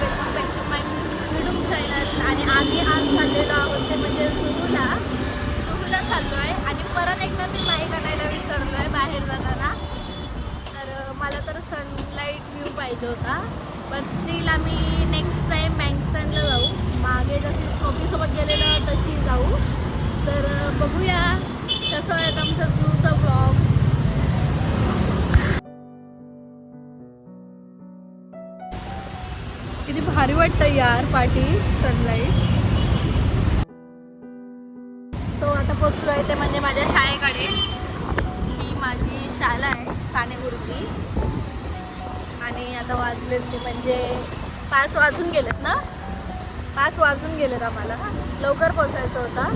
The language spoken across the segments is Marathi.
Welcome back to my YouTube channel. आणि आम्ही आज चाललेलो आहोत ते म्हणजे जुहूला चाललो आहे. आणि परत एकदा मी माईक आणायला विसरलो आहे बाहेर जाताना. तर मला तर सनलाईट व्ह्यू पाहिजे होता, पण स्टील आम्ही नेक्स्ट टाईम मँगस्टनला जाऊ. मागे जशी स्मोकीसोबत गेलेलं तशी जाऊ. तर बघूया कसं आहे आमचं झूचा ब्लॉग. किती भारी वाटतं यार पाठी सनलाईट. सो आता पोचलो आहे ते म्हणजे माझ्या शाळेकडे. ही माझी शाळा आहे साने गुरुजी. आणि आता वाजलेत ते म्हणजे 5 वाजून गेलेत ना. 5 वाजून गेलेत. आम्हाला लवकर पोचायचं होता,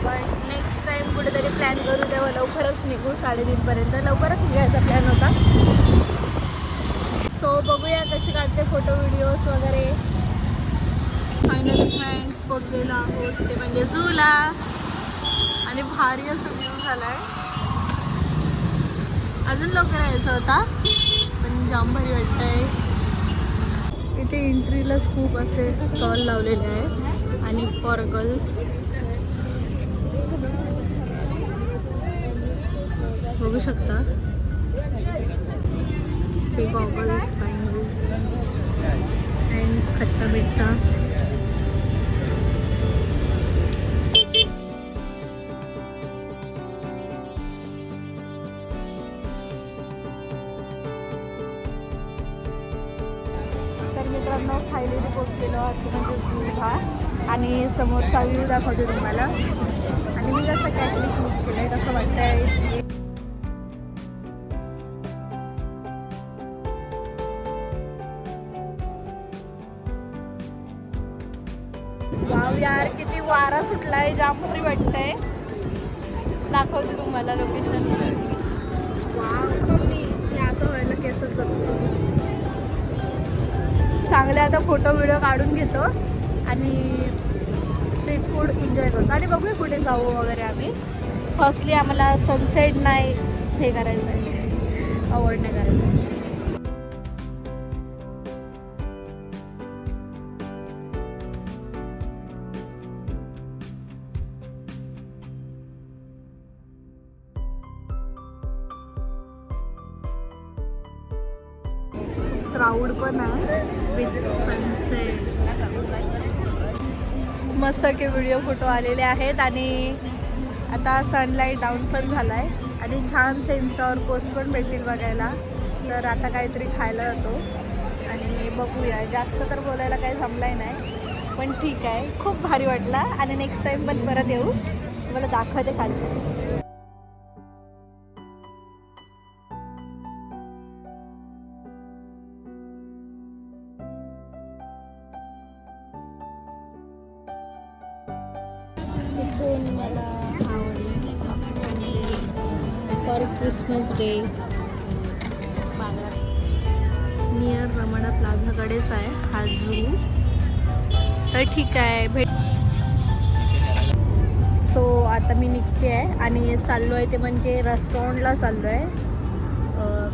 पण नेक्स्ट टाईम कुठेतरी प्लॅन करू तेव्हा लवकरच निघू. 3:30 पर्यंत लवकरच निघायचा प्लॅन होता. सो बघूया कशी काढते फोटो व्हिडिओज वगैरे. फायनली फ्रेंड्स पोचलेलो आहोत ते म्हणजे झूला. आणि भारी असं व्ह्यू झाला आहे. अजून लवकर यायचं होता, पण जाम भारी वाटतंय. इथे एंट्रीलाच खूप असे स्टॉल लावलेले आहेत आणि फॉर गर्ल्स बघू शकता. हे गॉगल्स, बँगल्स अँड खट्टा मिठ्ठा. तर मित्रांनो फायनली पोचलेलो आहोत म्हणजे झू हा. आणि समोरचा व्ह्यू दाखवते तुम्हाला. आणि मी कसं कॅटलिक लुक केलं आहे कसं वाटतंय. वाव यार किती वारा सुटलाय, जाम भारी वाटतंय. दाखवते तुम्हाला लोकेशन. वाव मी असं व्हायला केसच जातो. चांगले आता फोटो व्हिडिओ काढून घेतो आणि स्ट्रीट फूड एन्जॉय करतो. आणि बघूया कुठे जाऊ वगैरे. आम्ही फर्स्टली आम्हाला सनसेट नाही हे करायचं आहे, अवॉइड नाही करायचं आहे. क्राऊड पण आहे विथ सनसेट. मस्त के व्हिडिओ फोटो आलेले आहेत. आणि आता सनलाईट डाऊन पण झाला आहे. आणि छानसे इन्स्टावर पोस्ट पण भेटतील बघायला. तर आता काहीतरी खायला जातो आणि बघूया. जास्त तर बोलायला काही जमलाय नाही, पण ठीक आहे. खूप भारी वाटला. आणि नेक्स्ट टाईम पण परत येऊ, तुम्हाला दाखवते खाली. इथून मला आवडलं. आणि for Christmas day near Ramana प्लाझाकडेच आहे हा झू. तर ठीक आहे भेट. सो आता मी निघते आहे आणि चाललो आहे ते म्हणजे रेस्टॉरंटला चाललो आहे.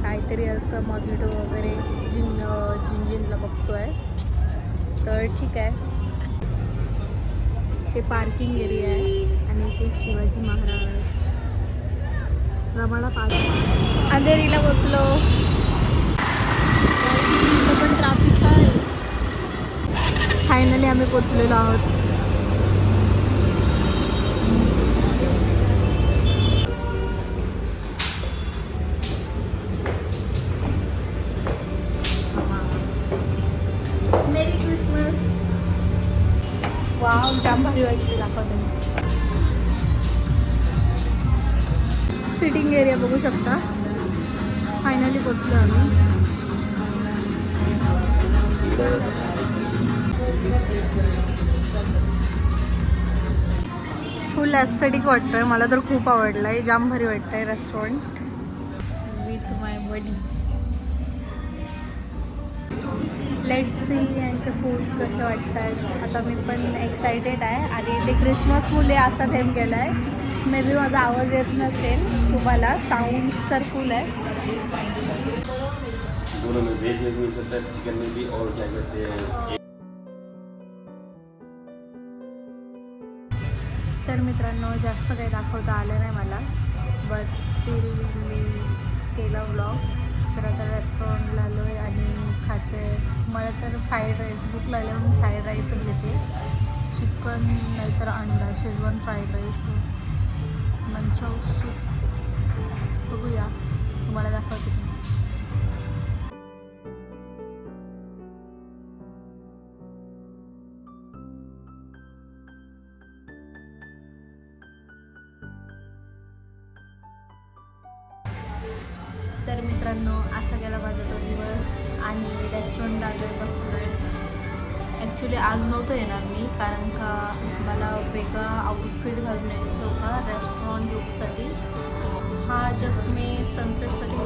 काहीतरी असं मॉजिटो वगैरे जिंजिनला बघतो आहे. तर ठीक आहे. ते पार्किंग एरिया आहे. आणि ते शिवाजी महाराज रमाडा पार्क. अंधेरीला पोचलो. इथं पण ट्रॅफिक आहे. फायनली आम्ही पोचलेलो आहोत. मेरी क्रिसमस. वाव जाम भारी वाटते. दाखवते सिटिंग एरिया बघू शकता. फायनली पोचलो आम्ही. फुल ॲस्थेटिक वाटतंय. मला तर खूप आवडलं आहे. जाम भारी वाटतं आहे restaurant with my buddy. Let's see यांचे फूड्स कसे वाटत आहेत. आता मी पण एक्सायटेड आहे. आणि ते क्रिसमस फुले असा थेम केला आहे. मे बी माझा आवाज येत नसेल तुम्हाला. साऊंड तर फुल आहे. दोनों में वेज में भी मिल सकता है, चिकन में भी, और क्या कहते हैं। तर मित्रांनो जास्त काही दाखवता आलं नाही मला, बट स्टील मी केला व्लॉग. तर आता रेस्टॉरंटला आलो आहे आणि खाते. मला तर फ्राईड राईस भूक लागली म्हणून फ्राईड राईसच घेते. चिकन नाहीतर अंडा, Schezwan fried rice, manchow soup. बघूया, तुम्हाला दाखवते. तर मित्रांनो असा गेला माझा तो दिवस आणि रेस्टॉरंट आलो आहे, बसलो आहे. ॲक्च्युली आज नव्हतं येणार मी, कारण का मला वेगळा आउटफिट घालून यायचं होता रेस्टॉरंट लुकसाठी. हा जस्ट मी सनसेटसाठी